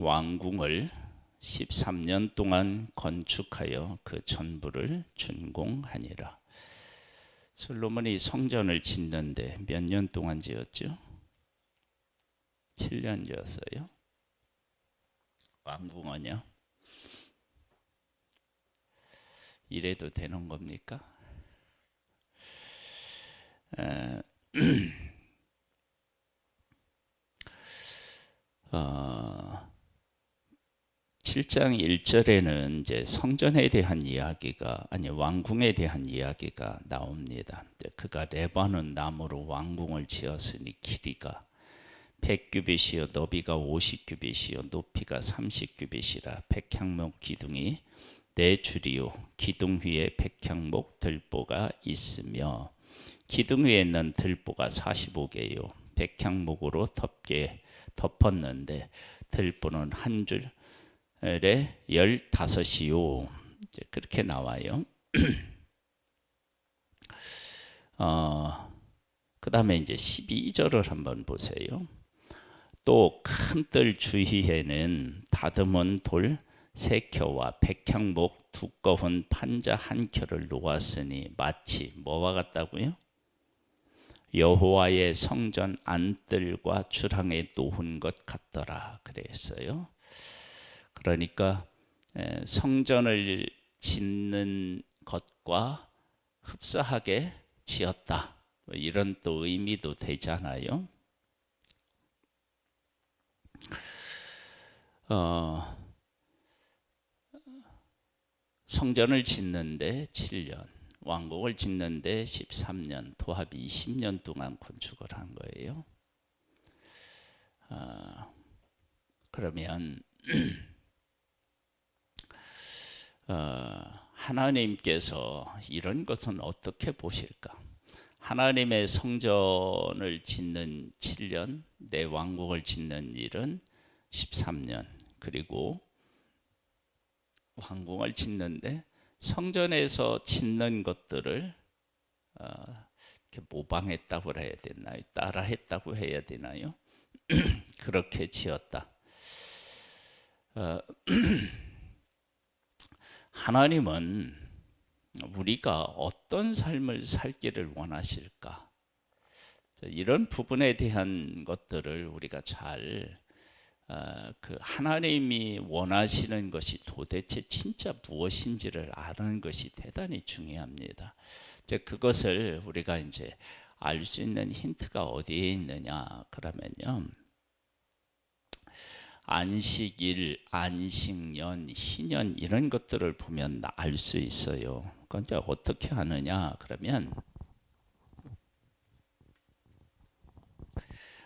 왕궁을 13년 동안 건축하여 그 전부를 준공하니라. 솔로몬이 성전을 짓는데 몇 년 동안 지었죠? 7년 지었어요. 왕궁은요? 이래도 되는 겁니까? 7장 1절에는 이제 성전에 대한 이야기가 왕궁에 대한 이야기가 나옵니다. 그가 레바논 나무로 왕궁을 지었으니 길이가 100규빗이요 너비가 50규빗이요 높이가 30규빗이라 백향목 기둥이 4줄이요 기둥 위에 백향목 들보가 있으며 기둥 위에 있는 들보가 45개요 백향목으로 덮었는데 들보는 한 줄에 15이요 그렇게 나와요. 그 다음에 이제 12절을 한번 보세요. 또 큰 뜰 주위에는 다듬은 돌 3켜와 백향목 두꺼운 판자 1켜를 놓았으니 마치 뭐와 같다고요? 여호와의 성전 안뜰과 주랑에 놓은 것 같더라 그랬어요. 그러니까 성전을 짓는 것과 흡사하게 지었다 이런 또 의미도 되잖아요. 성전을 짓는데 7년, 왕궁을 짓는데 13년, 도합 20년 동안 건축을 한 거예요. 그러면 하나님께서 이런 것은 어떻게 보실까? 하나님의 성전을 짓는 7년, 내 왕국을 짓는 일은 13년, 그리고 왕궁을 짓는데 성전에서 짓는 것들을 이렇게 모방했다고 해야 되나요? 따라했다고 해야 되나요? 그렇게 지었다. 하나님은 우리가 어떤 삶을 살기를 원하실까? 이런 부분에 대한 것들을 우리가 잘 그 하나님이 원하시는 것이 도대체 진짜 무엇인지를 아는 것이 대단히 중요합니다. 그것을 우리가 이제 알 수 있는 힌트가 어디에 있느냐? 그러면요. 안식일, 안식년, 희년 이런 것들을 보면 알 수 있어요. 그런데 어떻게 하느냐? 그러면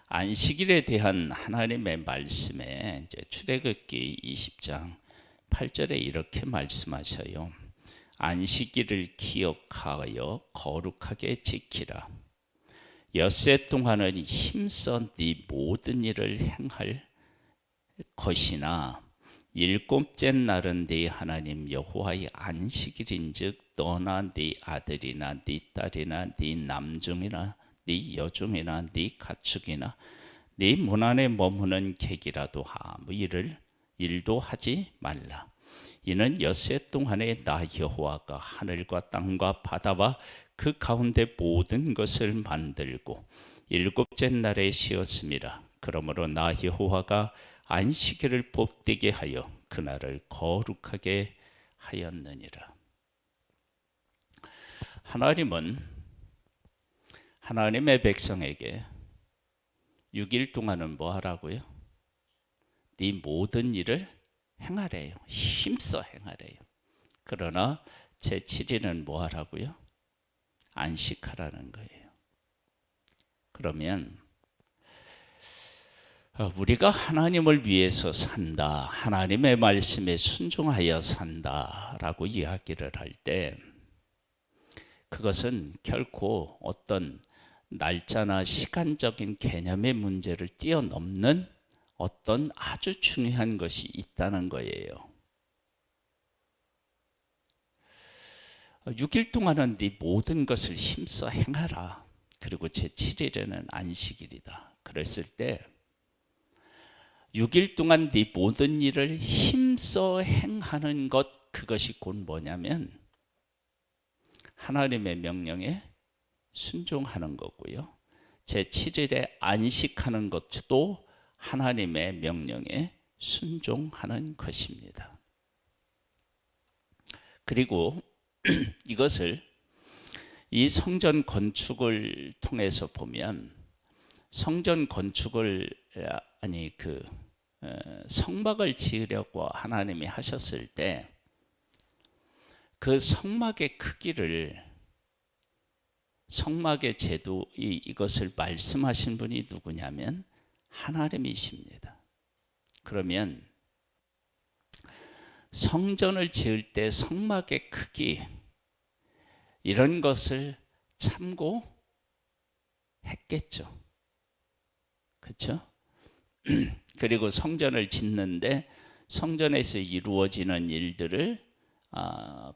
안식일에 대한 하나님의 말씀에 이제 출애굽기 20장 8절에 이렇게 말씀하셔요. 안식일을 기억하여 거룩하게 지키라. 엿새 동안은 힘써 네 모든 일을 행할 것이나 일곱째 날은 네 하나님 여호와의 안식일인즉 너나 네 아들이나 네 딸이나 네 남종이나 네 여종이나 네 가축이나 네 문 안에 머무는 객이라도 아무 일도 하지 말라. 이는 엿새 동안에 나 여호와가 하늘과 땅과 바다와 그 가운데 모든 것을 만들고 일곱째 날에 쉬었음이라. 그러므로 나 여호와가 안식일을 복되게 하여 그날을 거룩하게 하였느니라. 하나님은 하나님의 백성에게 6일 동안은 뭐 하라고요? 네 모든 일을 행하래요. 힘써 행하래요. 그러나 제7일은 뭐 하라고요? 안식하라는 거예요. 그러면 우리가 하나님을 위해서 산다, 하나님의 말씀에 순종하여 산다라고 이야기를 할 때 그것은 결코 어떤 날짜나 시간적인 개념의 문제를 뛰어넘는 어떤 아주 중요한 것이 있다는 거예요. 6일 동안은 네 모든 것을 힘써 행하라. 그리고 제7일에는 안식일이다. 그랬을 때 6일 동안 네 모든 일을 힘써 행하는 것, 그것이 곧 뭐냐면 하나님의 명령에 순종하는 거고요. 제7일에 안식하는 것도 하나님의 명령에 순종하는 것입니다. 그리고 이것을 이 성전 건축을 통해서 보면, 성전 건축을 성막을 지으려고 하나님이 하셨을 때 그 성막의 크기를, 성막의 제도, 이것을 말씀하신 분이 누구냐면 하나님이십니다. 그러면 성전을 지을 때 성막의 크기, 이런 것을 참고했겠죠. 그렇죠? 그리고 성전을 짓는데 성전에서 이루어지는 일들을,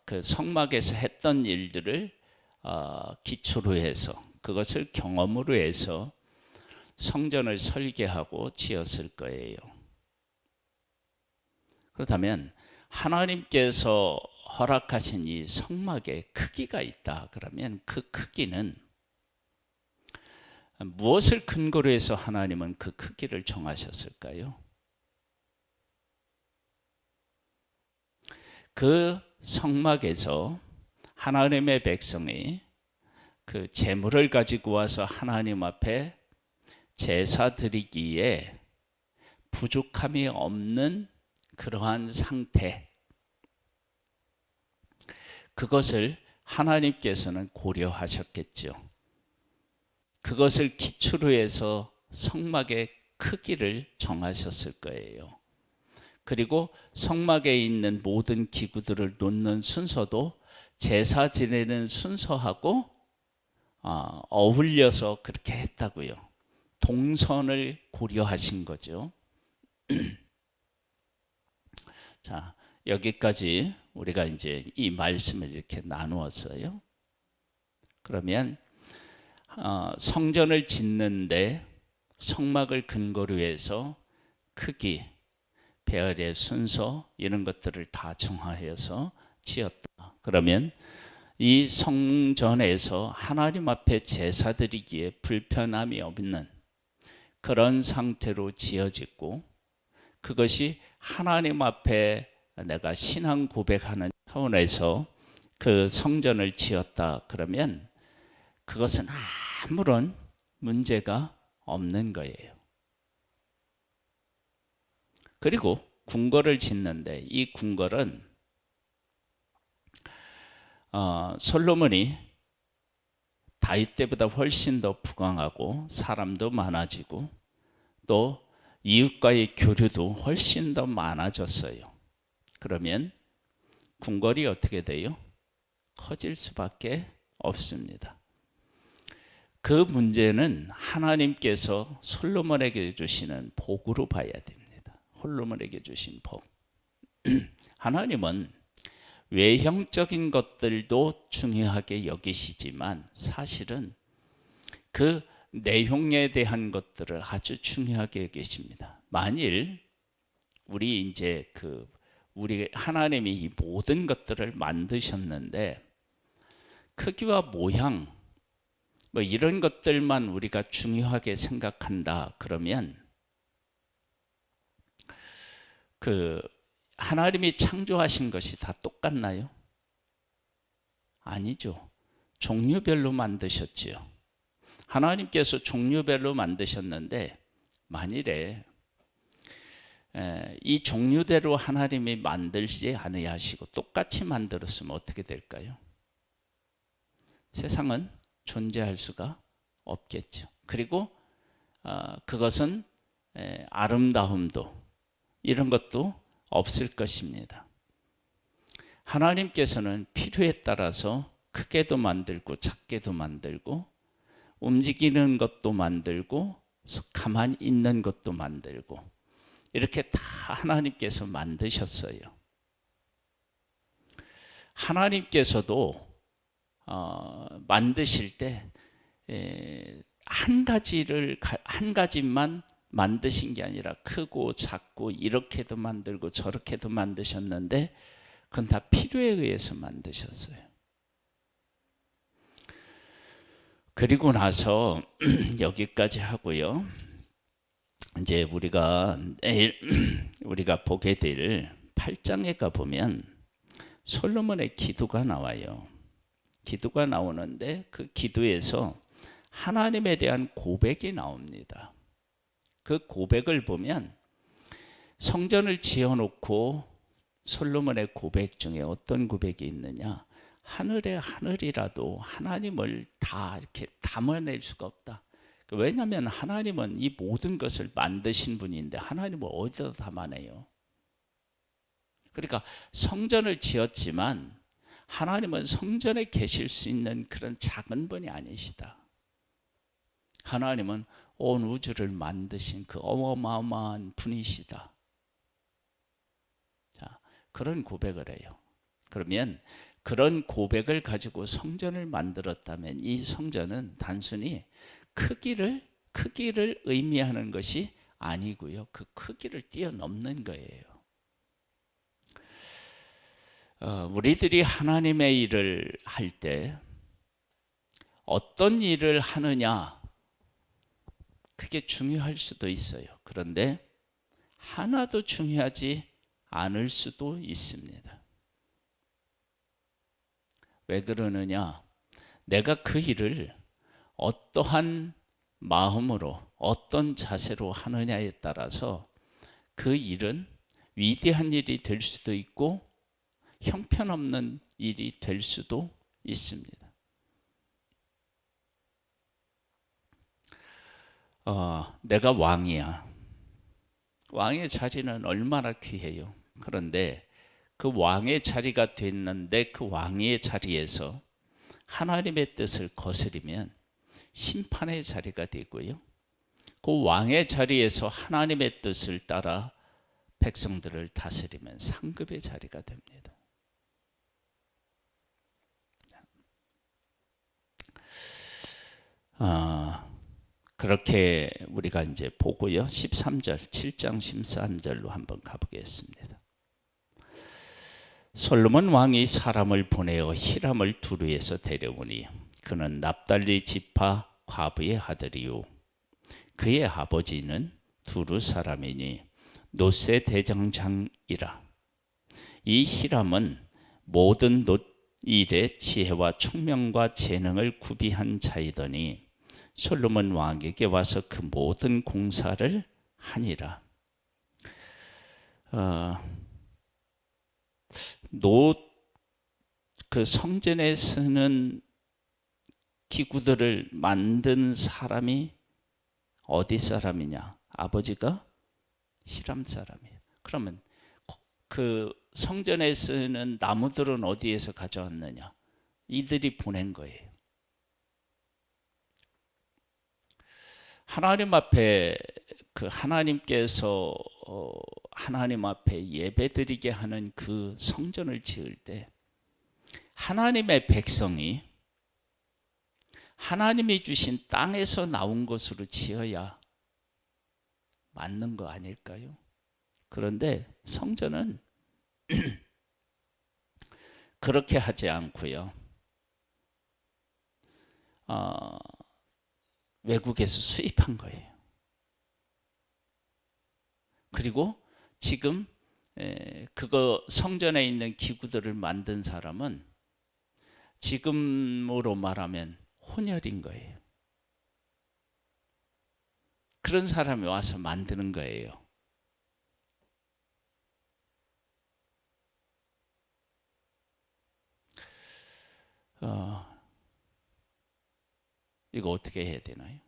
그 성막에서 했던 일들을 기초로 해서, 그것을 경험으로 해서 성전을 설계하고 지었을 거예요. 그렇다면 하나님께서 허락하신 이 성막의 크기가 있다 그러면 그 크기는 무엇을 근거로 해서 하나님은 그 크기를 정하셨을까요? 그 성막에서 하나님의 백성이 그 제물을 가지고 와서 하나님 앞에 제사 드리기에 부족함이 없는 그러한 상태, 그것을 하나님께서는 고려하셨겠죠. 그것을 기초로 해서 성막의 크기를 정하셨을 거예요. 그리고 성막에 있는 모든 기구들을 놓는 순서도 제사 지내는 순서하고 어울려서 그렇게 했다고요. 동선을 고려하신 거죠. 자, 여기까지 우리가 이제 이 말씀을 이렇게 나누었어요. 그러면 성전을 짓는데 성막을 근거로 해서 크기, 배열의 순서, 이런 것들을 다 정하여서 지었다. 그러면 이 성전에서 하나님 앞에 제사 드리기에 불편함이 없는 그런 상태로 지어졌고, 그것이 하나님 앞에 내가 신앙 고백하는 차원에서 그 성전을 지었다 그러면 그것은 아무런 문제가 없는 거예요. 그리고 궁궐을 짓는데 이 궁궐은 솔로몬이 다윗 때보다 훨씬 더 부강하고 사람도 많아지고 또 이웃과의 교류도 훨씬 더 많아졌어요. 그러면 궁궐이 어떻게 돼요? 커질 수밖에 없습니다. 그 문제는 하나님께서 솔로몬에게 주시는 복으로 봐야 됩니다. 솔로몬에게 주신 복. 하나님은 외형적인 것들도 중요하게 여기시지만 사실은 그 내용에 대한 것들을 아주 중요하게 여기십니다. 만일 우리 하나님이 이 모든 것들을 만드셨는데 크기와 모양 뭐 이런 것들만 우리가 중요하게 생각한다 그러면 하나님이 창조하신 것이 다 똑같나요? 아니죠. 종류별로 만드셨지요. 하나님께서 종류별로 만드셨는데 만일에 이 종류대로 하나님이 만들지 아니하시고 똑같이 만들었으면 어떻게 될까요? 세상은 존재할 수가 없겠죠. 그리고 그것은 아름다움도 이런 것도 없을 것입니다. 하나님께서는 필요에 따라서 크게도 만들고 작게도 만들고 움직이는 것도 만들고 가만히 있는 것도 만들고 이렇게 다 하나님께서 만드셨어요. 하나님께서도 만드실 때 한 가지만 만드신 게 아니라 크고 작고 이렇게도 만들고 저렇게도 만드셨는데 그건 다 필요에 의해서 만드셨어요. 그리고 나서 여기까지 하고요. 이제 우리가 내일 우리가 보게 될 8장에 가보면 솔로몬의 기도가 나와요. 기도가 나오는데 그 기도에서 하나님에 대한 고백이 나옵니다. 그 고백을 보면 성전을 지어놓고 솔로몬의 고백 중에 어떤 고백이 있느냐? 하늘의 하늘이라도 하나님을 다 이렇게 담아낼 수가 없다. 왜냐하면 하나님은 이 모든 것을 만드신 분인데 하나님을 어디다 담아내요? 그러니까 성전을 지었지만 하나님은 성전에 계실 수 있는 그런 작은 분이 아니시다. 하나님은 온 우주를 만드신 그 어마어마한 분이시다. 자, 그런 고백을 해요. 그러면 그런 고백을 가지고 성전을 만들었다면 이 성전은 단순히 크기를 의미하는 것이 아니고요. 그 크기를 뛰어넘는 거예요. 우리들이 하나님의 일을 할 때 어떤 일을 하느냐 그게 중요할 수도 있어요. 그런데 하나도 중요하지 않을 수도 있습니다. 왜 그러느냐? 내가 그 일을 어떠한 마음으로 어떤 자세로 하느냐에 따라서 그 일은 위대한 일이 될 수도 있고 형편없는 일이 될 수도 있습니다. 내가 왕이야. 왕의 자리는 얼마나 귀해요. 그런데 그 왕의 자리가 됐는데 그 왕의 자리에서 하나님의 뜻을 거스리면 심판의 자리가 되고요. 그 왕의 자리에서 하나님의 뜻을 따라 백성들을 다스리면 상급의 자리가 됩니다. 그렇게 우리가 이제 보고요. 13절, 7장 13절로 한번 가보겠습니다. 솔로몬 왕이 사람을 보내어 히람을 두루에서 데려오니 그는 납달리 지파 과부의 아들이요 그의 아버지는 두루 사람이니 놋의 대장장이라. 이 히람은 모든 놋 일의 지혜와 총명과 재능을 구비한 자이더니 솔로몬 왕에게 와서 그 모든 공사를 하니라. 그 성전에 쓰는 기구들을 만든 사람이 어디 사람이냐? 아버지가 히람 사람이에요. 그러면 그 성전에 쓰는 나무들은 어디에서 가져왔느냐? 이들이 보낸 거예요. 하나님 앞에 하나님께서 하나님 앞에 예배드리게 하는 그 성전을 지을 때 하나님의 백성이 하나님이 주신 땅에서 나온 것으로 지어야 맞는 거 아닐까요? 그런데 성전은 그렇게 하지 않고요. 외국에서 수입한 거예요. 그리고 지금 그거 성전에 있는 기구들을 만든 사람은 지금으로 말하면 혼혈인 거예요. 그런 사람이 와서 만드는 거예요. 이거 어떻게 해야 되나요?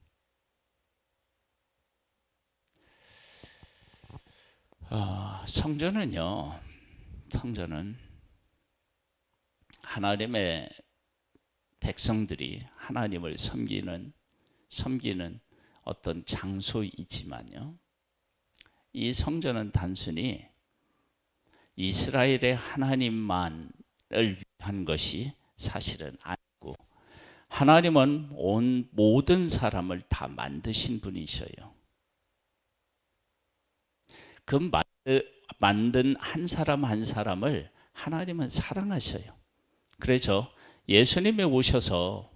성전은 하나님의 백성들이 하나님을 섬기는 어떤 장소이지만요. 이 성전은 단순히 이스라엘의 하나님만을 위한 것이 사실은 아니고 하나님은 온 모든 사람을 다 만드신 분이셔요. 만든 한 사람 한 사람을 하나님은 사랑하셔요. 그래서 예수님이 오셔서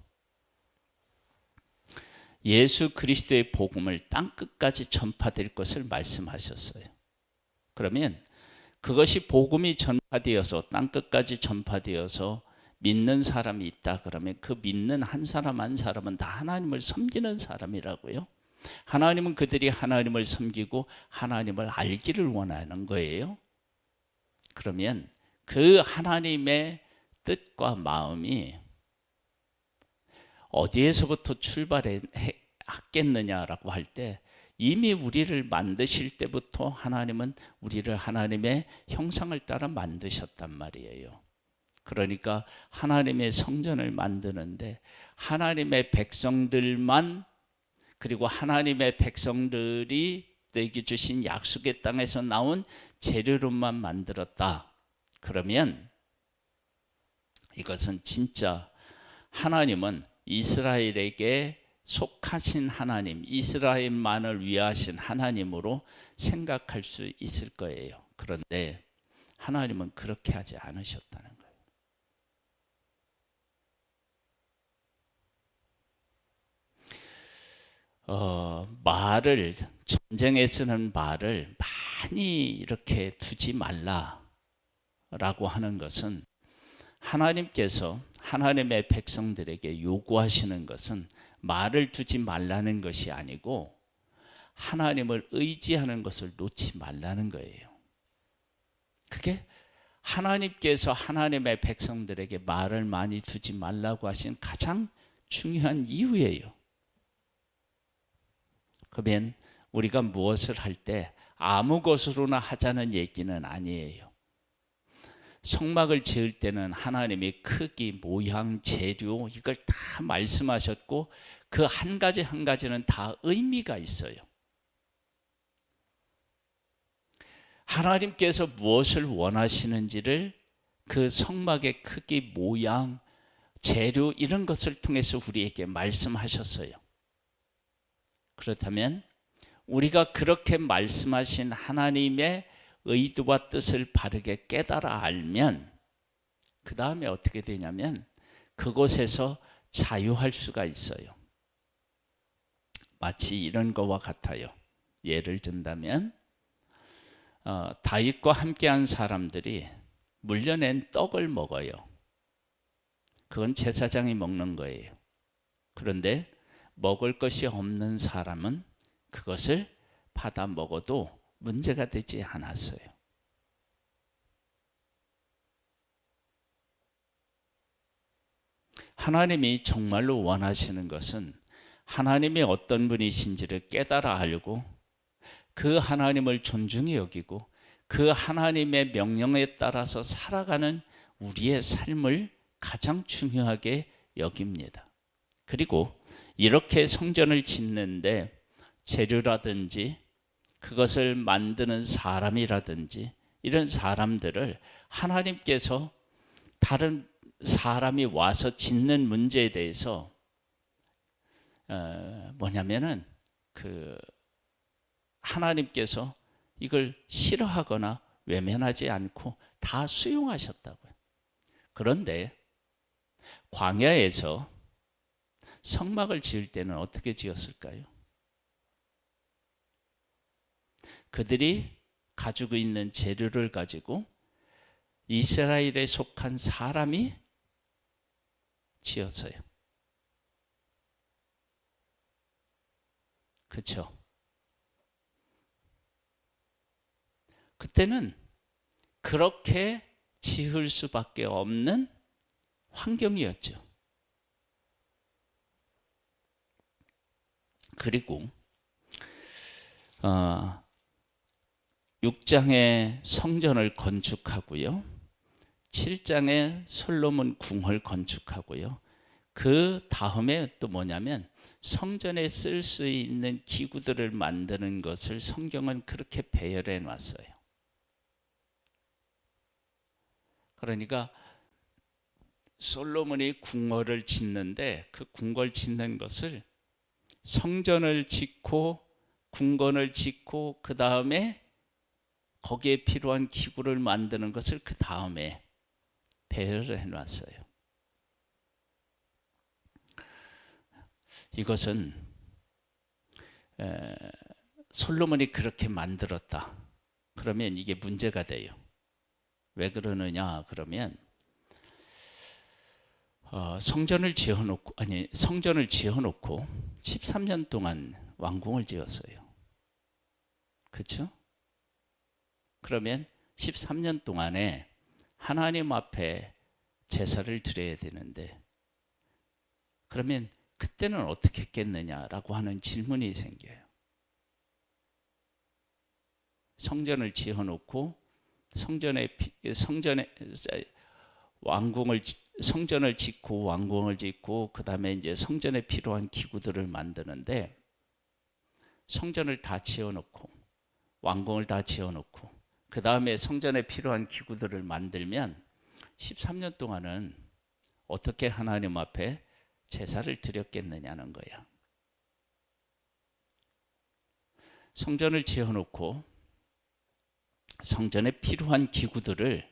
예수 그리스도의 복음을 땅끝까지 전파될 것을 말씀하셨어요. 그러면 그것이 복음이 전파되어서 땅끝까지 전파되어서 믿는 사람이 있다 그러면 그 믿는 한 사람 한 사람은 다 하나님을 섬기는 사람이라고요. 하나님은 그들이 하나님을 섬기고 하나님을 알기를 원하는 거예요. 그러면 그 하나님의 뜻과 마음이 어디에서부터 출발했겠느냐라고 할 때 이미 우리를 만드실 때부터 하나님은 우리를 하나님의 형상을 따라 만드셨단 말이에요. 그러니까 하나님의 성전을 만드는데 하나님의 백성들만, 그리고 하나님의 백성들이 내게 주신 약속의 땅에서 나온 재료로만 만들었다. 그러면 이것은 진짜 하나님은 이스라엘에게 속하신 하나님, 이스라엘만을 위하신 하나님으로 생각할 수 있을 거예요. 그런데 하나님은 그렇게 하지 않으셨다는 거예요. 말을, 전쟁에 쓰는 말을 많이 이렇게 두지 말라라고 하는 것은 하나님께서 하나님의 백성들에게 요구하시는 것은 말을 두지 말라는 것이 아니고 하나님을 의지하는 것을 놓지 말라는 거예요. 그게 하나님께서 하나님의 백성들에게 말을 많이 두지 말라고 하신 가장 중요한 이유예요. 그러면 우리가 무엇을 할 때 아무 것으로나 하자는 얘기는 아니에요. 성막을 지을 때는 하나님이 크기, 모양, 재료 이걸 다 말씀하셨고 그 한 가지 한 가지는 다 의미가 있어요. 하나님께서 무엇을 원하시는지를 그 성막의 크기, 모양, 재료 이런 것을 통해서 우리에게 말씀하셨어요. 그렇다면 우리가 그렇게 말씀하신 하나님의 의도와 뜻을 바르게 깨달아 알면 그 다음에 어떻게 되냐면 그곳에서 자유할 수가 있어요. 마치 이런 거와 같아요. 예를 든다면 다윗과 함께한 사람들이 물려낸 떡을 먹어요. 그건 제사장이 먹는 거예요. 그런데 먹을 것이 없는 사람은 그것을 받아 먹어도 문제가 되지 않았어요. 하나님이 정말로 원하시는 것은 하나님이 어떤 분이신지를 깨달아 알고 그 하나님을 존중히 여기고 그 하나님의 명령에 따라서 살아가는 우리의 삶을 가장 중요하게 여깁니다. 그리고 이렇게 성전을 짓는데 재료라든지 그것을 만드는 사람이라든지 이런 사람들을 하나님께서 다른 사람이 와서 짓는 문제에 대해서 뭐냐면은 하나님께서 이걸 싫어하거나 외면하지 않고 다 수용하셨다고요. 그런데 광야에서 성막을 지을 때는 어떻게 지었을까요? 그들이 가지고 있는 재료를 가지고 이스라엘에 속한 사람이 지었어요. 그렇죠? 그때는 그렇게 지을 수밖에 없는 환경이었죠. 그리고 6장에 성전을 건축하고요. 7장에 솔로몬 궁을 건축하고요. 그 다음에 또 뭐냐면 성전에 쓸 수 있는 기구들을 만드는 것을 성경은 그렇게 배열해 놨어요. 그러니까 솔로몬이 궁궐을 짓는데 그 궁궐 짓는 것을 성전을 짓고 궁궐을 짓고 그 다음에 거기에 필요한 기구를 만드는 것을 그 다음에 배열을 해놨어요. 이것은 솔로몬이 그렇게 만들었다. 그러면 이게 문제가 돼요. 왜 그러느냐 그러면 성전을 지어놓고 13년 동안 왕궁을 지었어요. 그렇죠? 그러면 13년 동안에 하나님 앞에 제사를 드려야 되는데 그러면 그때는 어떻게 했겠느냐라고 하는 질문이 생겨요. 성전을 지어놓고 성전을 짓고 왕궁을 짓고 그 다음에 이제 성전에 필요한 기구들을 만드는데 성전을 다 지어놓고 왕궁을 다 지어놓고 그 다음에 성전에 필요한 기구들을 만들면 13년 동안은 어떻게 하나님 앞에 제사를 드렸겠느냐는 거야. 성전을 지어놓고 성전에 필요한 기구들을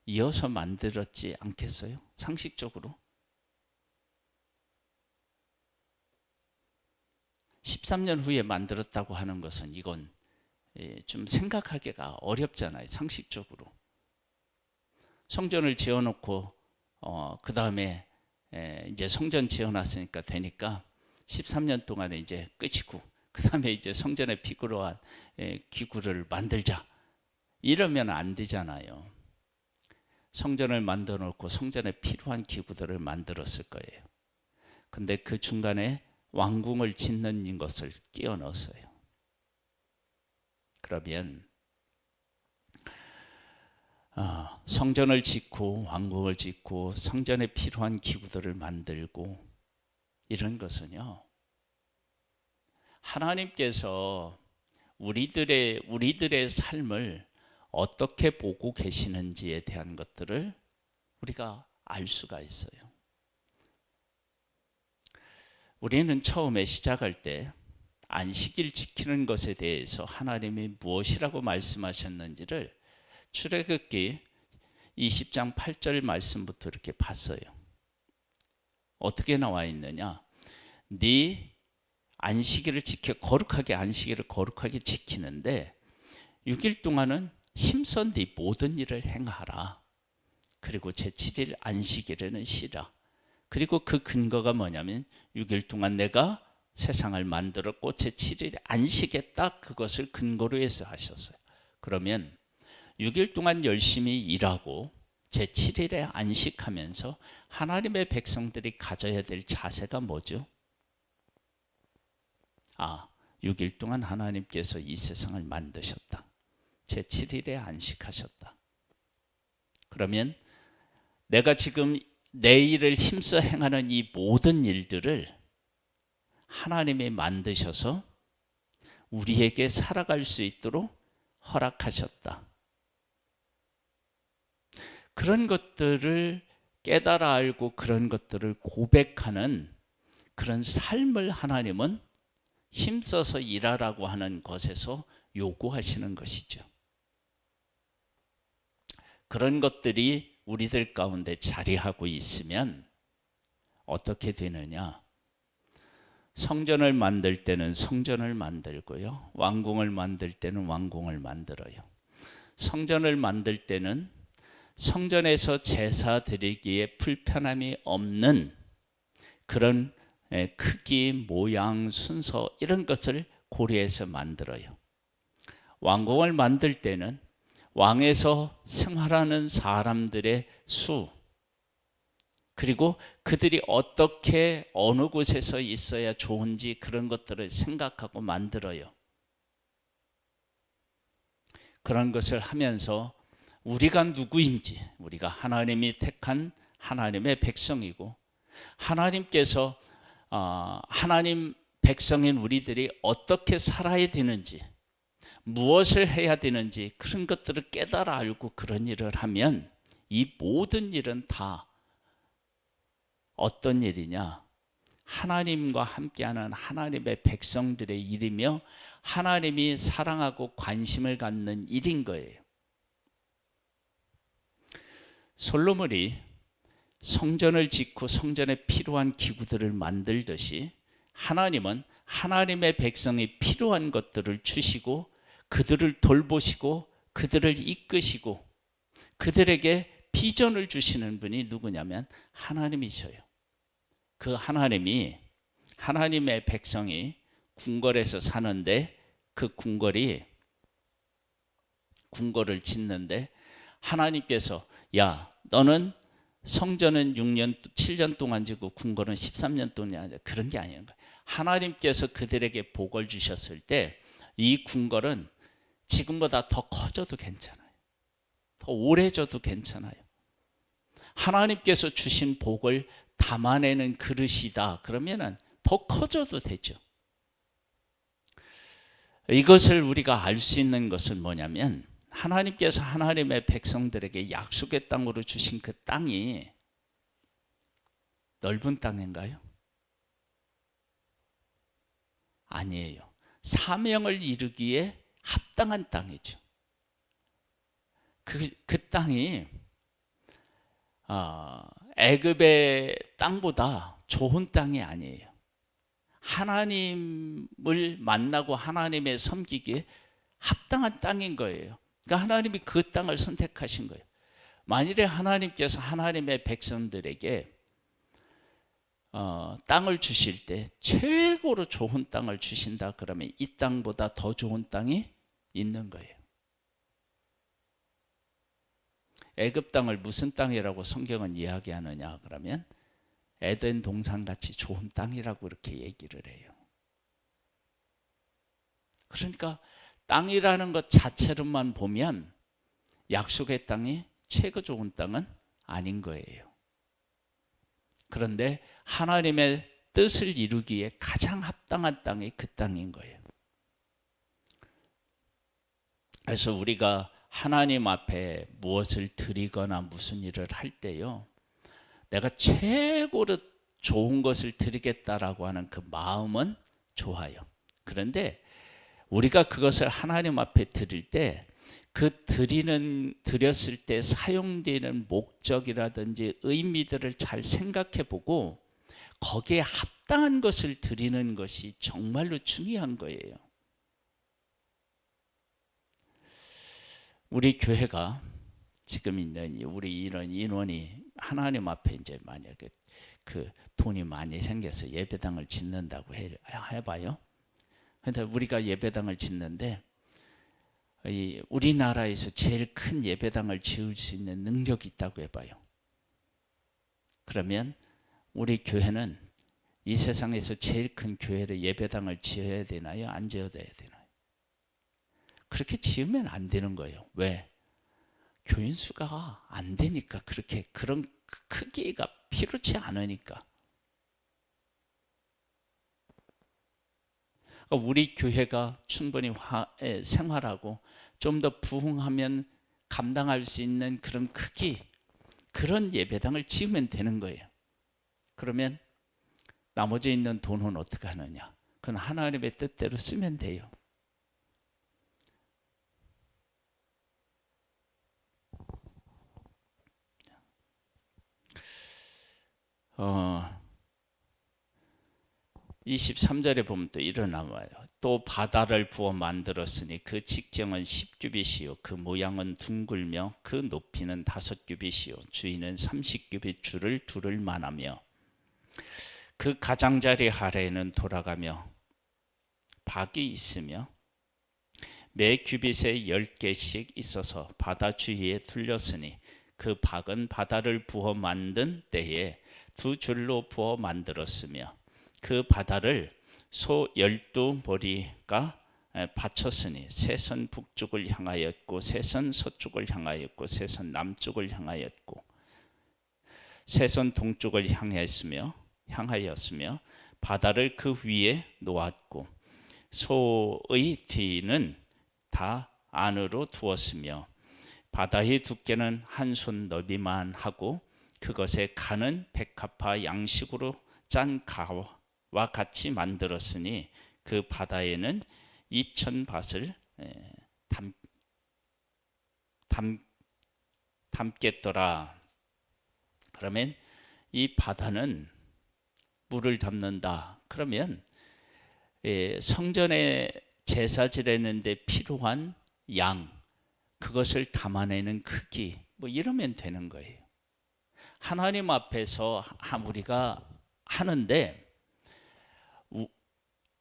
이어서 만들었지 않겠어요? 상식적으로. 13년 후에 만들었다고 하는 것은 이건 좀 생각하기가 어렵잖아요. 상식적으로. 성전을 지어놓고 그 다음에 이제 성전 지어놨으니까 되니까 13년 동안에 이제 끝이고 그 다음에 이제 성전에 필요한 기구를 만들자 이러면 안 되잖아요. 성전을 만들어 놓고 성전에 필요한 기구들을 만들었을 거예요. 근데 그 중간에 왕궁을 짓는 것을 끼워 넣었어요. 그러면 성전을 짓고 왕궁을 짓고 성전에 필요한 기구들을 만들고 이런 것은요, 하나님께서 우리들의 삶을 어떻게 보고 계시는지에 대한 것들을 우리가 알 수가 있어요. 우리는 처음에 시작할 때 안식일 지키는 것에 대해서 하나님이 무엇이라고 말씀하셨는지를 출애굽기 20장 8절 말씀부터 이렇게 봤어요. 어떻게 나와 있느냐? 네 안식일을 안식일을 거룩하게 지키는데 6일 동안은 힘써 네 모든 일을 행하라. 그리고 제7일 안식일에는 쉬라. 그리고 그 근거가 뭐냐면 6일 동안 내가 세상을 만들었고 제7일에 안식했다. 그것을 근거로 해서 하셨어요. 그러면 6일 동안 열심히 일하고 제7일에 안식하면서 하나님의 백성들이 가져야 될 자세가 뭐죠? 6일 동안 하나님께서 이 세상을 만드셨다. 제7일에 안식하셨다. 그러면 내가 지금 내 일을 힘써 행하는 이 모든 일들을 하나님이 만드셔서 우리에게 살아갈 수 있도록 허락하셨다. 그런 것들을 깨달아 알고 그런 것들을 고백하는 그런 삶을 하나님은 힘써서 일하라고 하는 것에서 요구하시는 것이죠. 그런 것들이 우리들 가운데 자리하고 있으면 어떻게 되느냐? 성전을 만들 때는 성전을 만들고요. 왕궁을 만들 때는 왕궁을 만들어요. 성전을 만들 때는 성전에서 제사 드리기에 불편함이 없는 그런 크기, 모양, 순서 이런 것을 고려해서 만들어요. 왕궁을 만들 때는 왕에서 생활하는 사람들의 수, 그리고 그들이 어떻게 어느 곳에서 있어야 좋은지 그런 것들을 생각하고 만들어요. 그런 것을 하면서 우리가 누구인지, 우리가 하나님이 택한 하나님의 백성이고 하나님께서 하나님 백성인 우리들이 어떻게 살아야 되는지, 무엇을 해야 되는지 그런 것들을 깨달아 알고 그런 일을 하면 이 모든 일은 다 어떤 일이냐? 하나님과 함께하는 하나님의 백성들의 일이며 하나님이 사랑하고 관심을 갖는 일인 거예요. 솔로몬이 성전을 짓고 성전에 필요한 기구들을 만들듯이 하나님은 하나님의 백성이 필요한 것들을 주시고 그들을 돌보시고 그들을 이끄시고 그들에게 비전을 주시는 분이 누구냐면 하나님이셔요. 그 하나님이 하나님의 백성이 궁궐에서 사는데 그 궁궐을 짓는데 하나님께서 야 너는 성전은 7년 동안 짓고 궁궐은 13년 동안 그런 게 아니에요. 하나님께서 그들에게 복을 주셨을 때 이 궁궐은 지금보다 더 커져도 괜찮아요. 더 오래 져도 괜찮아요. 하나님께서 주신 복을 담아내는 그릇이다. 그러면은 더 커져도 되죠. 이것을 우리가 알 수 있는 것은 뭐냐면 하나님께서 하나님의 백성들에게 약속의 땅으로 주신 그 땅이 넓은 땅인가요? 아니에요. 사명을 이루기에 합당한 땅이죠. 그 땅이 애굽의 땅보다 좋은 땅이 아니에요. 하나님을 만나고 하나님의 섬기기에 합당한 땅인 거예요. 그러니까 하나님이 그 땅을 선택하신 거예요. 만일에 하나님께서 하나님의 백성들에게 땅을 주실 때 최고로 좋은 땅을 주신다 그러면 이 땅보다 더 좋은 땅이 있는 거예요. 애굽 땅을 무슨 땅이라고 성경은 이야기하느냐 그러면 에덴 동산같이 좋은 땅이라고 이렇게 얘기를 해요. 그러니까 땅이라는 것 자체로만 보면 약속의 땅이 최고 좋은 땅은 아닌 거예요. 그런데 하나님의 뜻을 이루기에 가장 합당한 땅이 그 땅인 거예요. 그래서 우리가 하나님 앞에 무엇을 드리거나 무슨 일을 할 때요, 내가 최고로 좋은 것을 드리겠다라고 하는 그 마음은 좋아요. 그런데 우리가 그것을 하나님 앞에 드릴 때 그 드렸을 때 사용되는 목적이라든지 의미들을 잘 생각해 보고 거기에 합당한 것을 드리는 것이 정말로 중요한 거예요. 우리 교회가 지금 있는 우리 이런 인원이 하나님 앞에 이제 만약에 그 돈이 많이 생겨서 예배당을 짓는다고 해봐요. 근데 우리가 예배당을 짓는데 우리나라에서 제일 큰 예배당을 지을 수 있는 능력이 있다고 해봐요. 그러면 우리 교회는 이 세상에서 제일 큰 교회를 예배당을 지어야 되나요? 안 지어야 되나요? 그렇게 지으면 안 되는 거예요. 왜? 교인 수가 안 되니까. 그렇게 그런 크기가 필요치 않으니까. 우리 교회가 충분히 생활하고 좀 더 부흥하면 감당할 수 있는 그런 크기, 그런 예배당을 지으면 되는 거예요. 그러면 나머지 있는 돈은 어떻게 하느냐? 그건 하나님의 뜻대로 쓰면 돼요. 어, 23절에 보면 또 이런 나와요. 또 바다를 부어 만들었으니 그 직경은 10규빗이요 그 모양은 둥글며 그 높이는 5규빗이요 주위는 30규빗 줄을 두를 만하며 그 가장자리 아래에는 돌아가며 박이 있으며 매 규빗에 10개씩 있어서 바다 주위에 둘렸으니 그 박은 바다를 부어 만든 때에 2줄로 부어 만들었으며 그 바다를 소 12머리가 받쳤으니 세선 북쪽을 향하였고 세선 서쪽을 향하였고 세선 남쪽을 향하였고 세선 동쪽을 향하였으며 바다를 그 위에 놓았고 소의 뒤는 다 안으로 두었으며 바다의 두께는 한 손 너비만 하고 그것에 간은 백합화 양식으로 짠 같이 만들었으니 그 바다에는 2,000밭을 담겠더라. 그러면 이 바다는 물을 담는다. 그러면 성전에 제사 지내는데 필요한 양, 그것을 담아내는 크기, 뭐 이러면 되는 거예요. 하나님 앞에서 우리가 하는데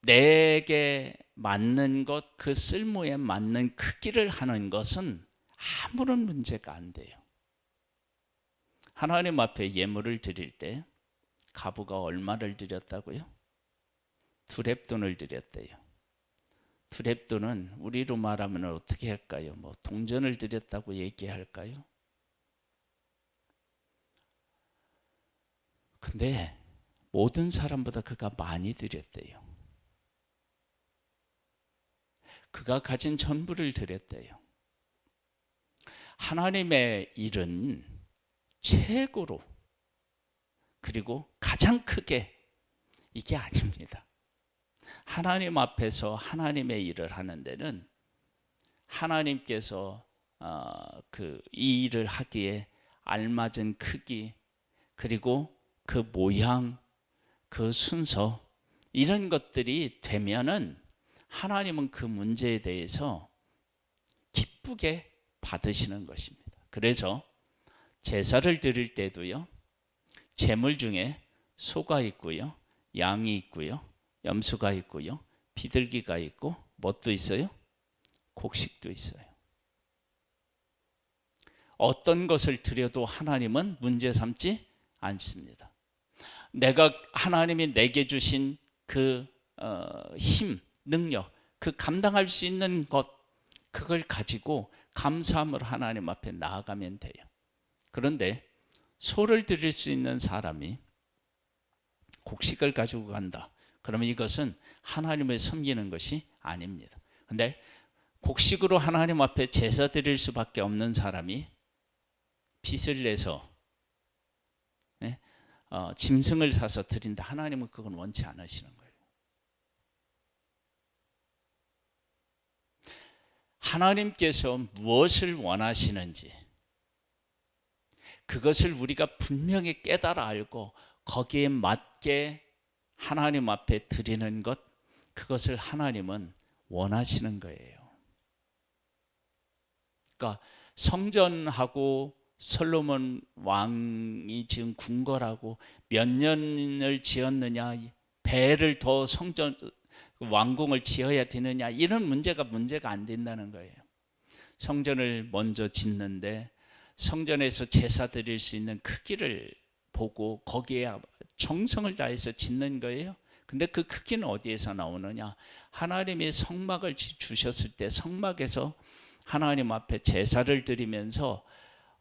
내게 맞는 것, 그 쓸모에 맞는 크기를 하는 것은 아무런 문제가 안 돼요. 하나님 앞에 예물을 드릴 때 가부가 얼마를 드렸다고요? 2렙돈을 드렸대요. 2렙돈은 우리로 말하면 어떻게 할까요? 뭐 동전을 드렸다고 얘기할까요? 근데 모든 사람보다 그가 많이 드렸대요. 그가 가진 전부를 드렸대요. 하나님의 일은 최고로 그리고 가장 크게 이게 아닙니다. 하나님 앞에서 하나님의 일을 하는 데는 하나님께서 이 일을 하기에 알맞은 크기, 그리고 그 모양, 그 순서, 이런 것들이 되면은 하나님은 그 문제에 대해서 기쁘게 받으시는 것입니다. 그래서 제사를 드릴 때도요, 제물 중에 소가 있고요, 양이 있고요, 염소가 있고요, 비둘기가 있고, 뭣도 있어요? 곡식도 있어요. 어떤 것을 드려도 하나님은 문제 삼지 않습니다. 내가 하나님이 내게 주신 그 힘, 능력, 그 감당할 수 있는 것, 그걸 가지고 감사함으로 하나님 앞에 나아가면 돼요. 그런데 소를 드릴 수 있는 사람이 곡식을 가지고 간다. 그러면 이것은 하나님을 섬기는 것이 아닙니다. 근데 곡식으로 하나님 앞에 제사 드릴 수밖에 없는 사람이 빚을 내서 짐승을 사서 드린다. 하나님은 그건 원치 않으시는 거예요. 하나님께서 무엇을 원하시는지 그것을 우리가 분명히 깨달아 알고 거기에 맞게 하나님 앞에 드리는 것, 그것을 하나님은 원하시는 거예요. 그러니까 성전하고 솔로몬 왕이 지은 궁궐하고 몇 년을 지었느냐, 배를 더 성전 왕궁을 지어야 되느냐, 이런 문제가 안 된다는 거예요. 성전을 먼저 짓는데 성전에서 제사 드릴 수 있는 크기를 보고 거기에 정성을 다해서 짓는 거예요. 근데 그 크기는 어디에서 나오느냐? 하나님이 성막을 주셨을 때 성막에서 하나님 앞에 제사를 드리면서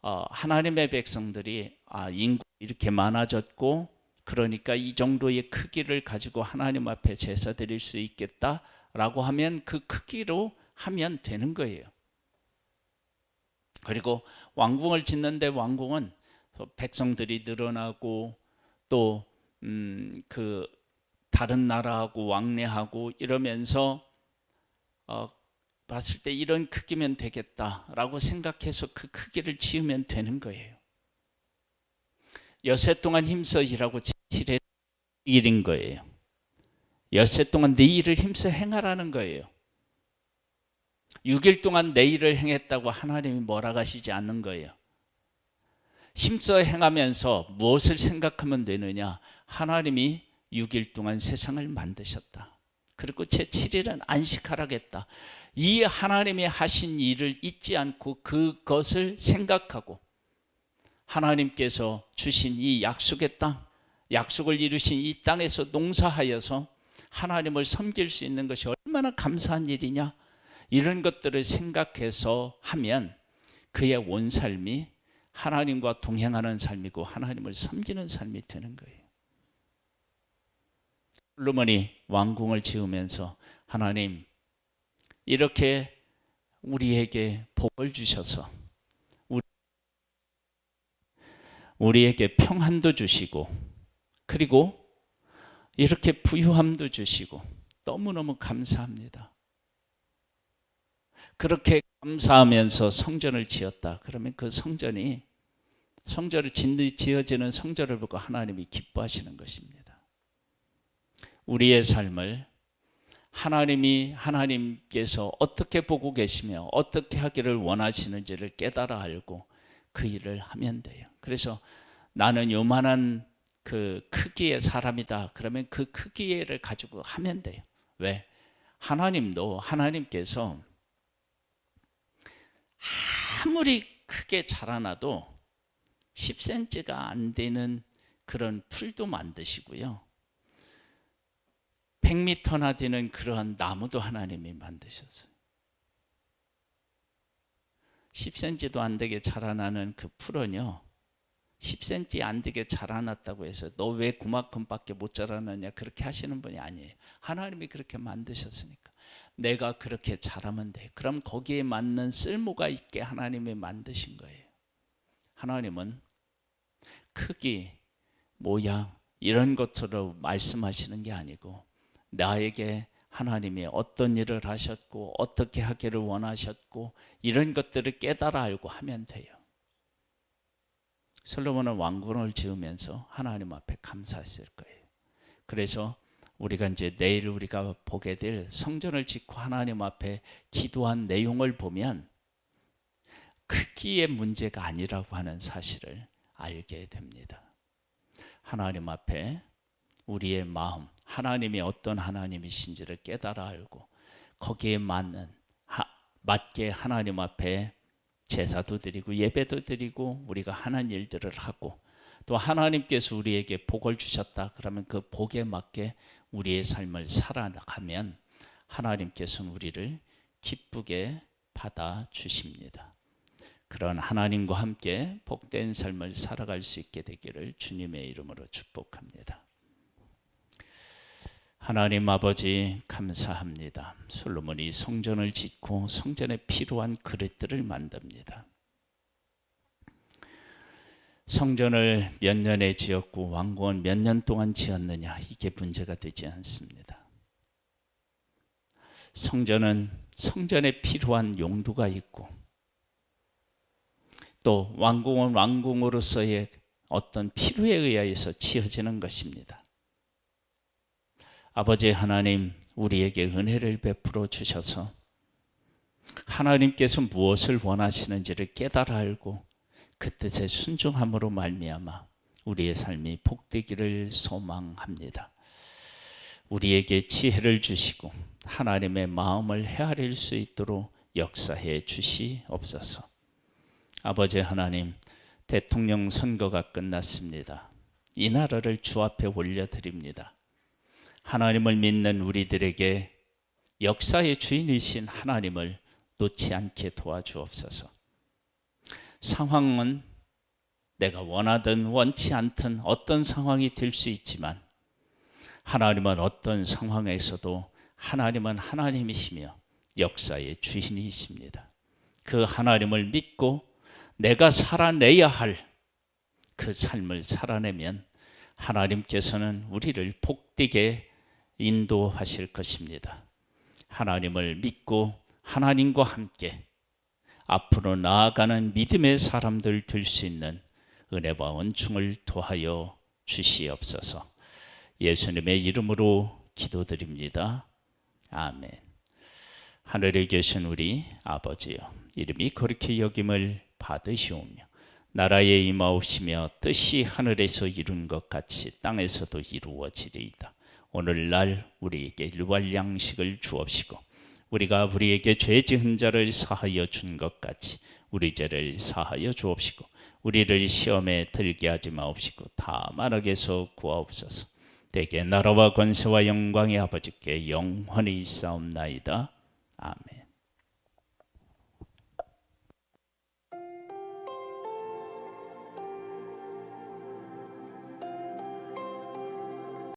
하나님의 백성들이 인구 이렇게 많아졌고, 그러니까 이 정도의 크기를 가지고 하나님 앞에 제사 드릴 수 있겠다라고 하면 그 크기로 하면 되는 거예요. 그리고 왕궁을 짓는데 왕궁은 백성들이 늘어나고 또 그 다른 나라하고 왕래하고 이러면서 봤을 때 이런 크기면 되겠다라고 생각해서 그 크기를 지으면 되는 거예요. 엿새 동안 힘써 일하고 7일 일인 거예요. 엿새 동안 내 일을 힘써 행하라는 거예요. 6일 동안 내 일을 행했다고 하나님이 뭐라 하시지 않는 거예요. 힘써 행하면서 무엇을 생각하면 되느냐? 하나님이 6일 동안 세상을 만드셨다. 그리고 제7일은 안식하라겠다. 이 하나님이 하신 일을 잊지 않고 그것을 생각하고 하나님께서 주신 이 약속의 땅, 약속을 이루신 이 땅에서 농사하여서 하나님을 섬길 수 있는 것이 얼마나 감사한 일이냐, 이런 것들을 생각해서 하면 그의 온 삶이 하나님과 동행하는 삶이고 하나님을 섬기는 삶이 되는 거예요. 솔로몬이 왕궁을 지으면서 하나님 이렇게 우리에게 복을 주셔서 우리에게 평안도 주시고, 그리고 이렇게 부유함도 주시고 너무너무 감사합니다. 그렇게 감사하면서 성전을 지었다. 그러면 그 성전을 지어지는 성전을 보고 하나님이 기뻐하시는 것입니다. 우리의 삶을 하나님께서 어떻게 보고 계시며 어떻게 하기를 원하시는지를 깨달아 알고 그 일을 하면 돼요. 그래서 나는 요만한 그 크기의 사람이다. 그러면 그 크기를 가지고 하면 돼요. 왜? 하나님께서 아무리 크게 자라나도 10cm가 안 되는 그런 풀도 만드시고요. 100m나 되는 그러한 나무도 하나님이 만드셨어요. 10cm도 안 되게 자라나는 그 풀은요, 10cm 안 되게 자라났다고 해서 너 왜 그만큼밖에 못 자라느냐 그렇게 하시는 분이 아니에요. 하나님이 그렇게 만드셨으니까 내가 그렇게 자라면 돼. 그럼 거기에 맞는 쓸모가 있게 하나님이 만드신 거예요. 하나님은 크기, 모양 이런 것으로 말씀하시는 게 아니고 나에게 하나님이 어떤 일을 하셨고 어떻게 하기를 원하셨고 이런 것들을 깨달아 알고 하면 돼요. 솔로몬은 왕궁을 지으면서 하나님 앞에 감사했을 거예요. 그래서 우리가 이제 내일 우리가 보게 될 성전을 짓고 하나님 앞에 기도한 내용을 보면 크기의 문제가 아니라고 하는 사실을 알게 됩니다. 하나님 앞에 우리의 마음, 하나님이 어떤 하나님이신지를 깨달아 알고 거기에 맞게 하나님 앞에 제사도 드리고 예배도 드리고 우리가 하는 일들을 하고 또 하나님께서 우리에게 복을 주셨다 그러면 그 복에 맞게 우리의 삶을 살아가면 하나님께서는 우리를 기쁘게 받아주십니다. 그런 하나님과 함께 복된 삶을 살아갈 수 있게 되기를 주님의 이름으로 축복합니다. 하나님 아버지 감사합니다. 솔로몬이 성전을 짓고 성전에 필요한 그릇들을 만듭니다. 성전을 몇 년에 지었고 왕궁은 몇 년 동안 지었느냐 이게 문제가 되지 않습니다. 성전에 필요한 용도가 있고 또 왕궁은 왕궁으로서의 어떤 필요에 의해서 지어지는 것입니다. 아버지 하나님 우리에게 은혜를 베풀어 주셔서 하나님께서 무엇을 원하시는지를 깨달아 알고 그 뜻에 순종함으로 말미암아 우리의 삶이 복되기를 소망합니다. 우리에게 지혜를 주시고 하나님의 마음을 헤아릴 수 있도록 역사해 주시옵소서. 아버지 하나님 대통령 선거가 끝났습니다. 이 나라를 주 앞에 올려드립니다. 하나님을 믿는 우리들에게 역사의 주인이신 하나님을 놓지 않게 도와주옵소서. 상황은 내가 원하든 원치 않든 어떤 상황이 될 수 있지만 하나님은 어떤 상황에서도 하나님은 하나님이시며 역사의 주인이십니다. 그 하나님을 믿고 내가 살아내야 할 그 삶을 살아내면 하나님께서는 우리를 복되게 인도하실 것입니다. 하나님을 믿고 하나님과 함께 앞으로 나아가는 믿음의 사람들 될 수 있는 은혜와 은총을 더하여 주시옵소서. 예수님의 이름으로 기도드립니다. 아멘. 하늘에 계신 우리 아버지여, 이름이 거룩히 여김을 받으시오며 나라에 임하옵시며 뜻이 하늘에서 이룬 것 같이 땅에서도 이루어지리이다. 오늘날 우리에게 일용할 양식을 주옵시고 우리가 우리에게 죄 지은 자를 사하여 준 것 같이 우리 죄를 사하여 주옵시고 우리를 시험에 들게 하지 마옵시고 다만 악에서 구하옵소서. 대개 나라와 권세와 영광의 아버지께 영원히 있사옵나이다. 아멘.